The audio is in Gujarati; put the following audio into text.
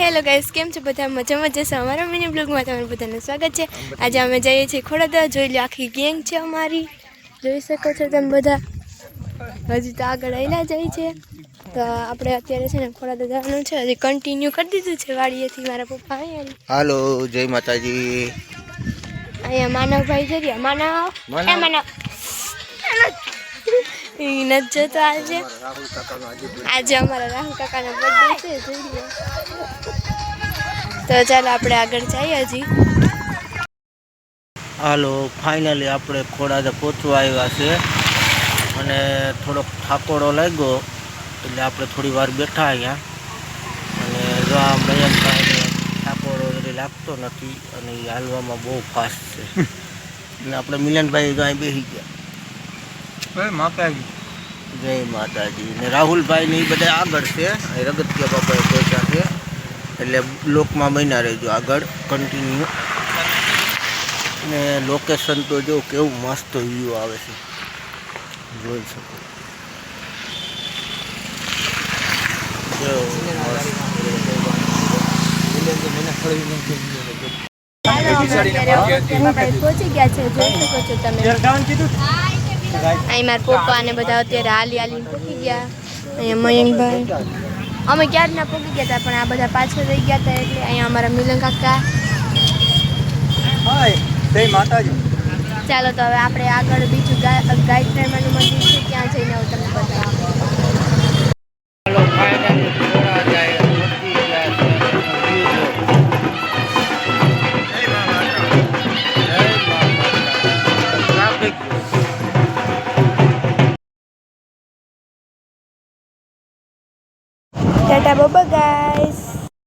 હાય હેલો ગાઈસ, કેમ છો બધા? મજામાં જશો? અમારા મિની બ્લોગમાં તમારું બધાનું સ્વાગત છે. આજે અમે જઈએ છીએ ખોડાદરા. જોઈ લો, આખી ગેંગ છે અમારી, જોઈ શકો છો તમે બધા. હજી તો આગળ આવેલા જાય છે, તો આપણે અત્યારે છે ને ખોડાદરા જવાનું છે. હજી કન્ટિન્યુ કરી દીધું છે વાડીએથી મારા પપ્પા. અહીંયા હાલો, જય માતાજી. અહીંયા માનવભાઈ છે રહ્યા. માનવ એ નથી જતો આજે અમારા રાહુલ કાકાનો બર્થડે છે. તો ચાલો આપણે આગળ જઈએ. હજી હાલો, ફાઇનલી આપણે ખોડાદરા પહોંચવા આવ્યા છે અને થોડોક થાકોડો લાગ્યો એટલે આપણે થોડી વાર બેઠા અહીંયા. અને જો આ મયંકભાઈને થાકોડો લાગતો નથી અને એ હાલવામાં બહુ ફાસ્ટ છે. અને આપણે મિલનભાઈ જો અહીં બેસી ગયા. જય માતાજી. ને રાહુલભાઈ ને એ બધા આગળ છે, રગતિયા બાપાએ પહોંચ્યા છે એટલે લોકમાં બન્યા રહેજો આગળ કન્ટિન્યુ. ને લોકેશન તો જો કેવું મસ્ત વ્યૂ આવે છે, જોઈ શકો. પહોંચી ગયા છે, જોઈ શકો છો તમે. અહીં મારા પપ્પા ને બધા અત્યારે હાલી પહોંચી ગયા. અહીંયા મયંકભાઈ અમે ક્યારના પહોંચી ગયા હતા, પણ આ બધા પાછળ રહી ગયા હતા. એટલે અહીંયા અમારા મિલન કાકા. જય માતાજી. ચાલો તો હવે આપણે આગળ બીજું ગાયત્રીમાનું મંદિર છે, ત્યાં જઈને હું તમને બતાવું.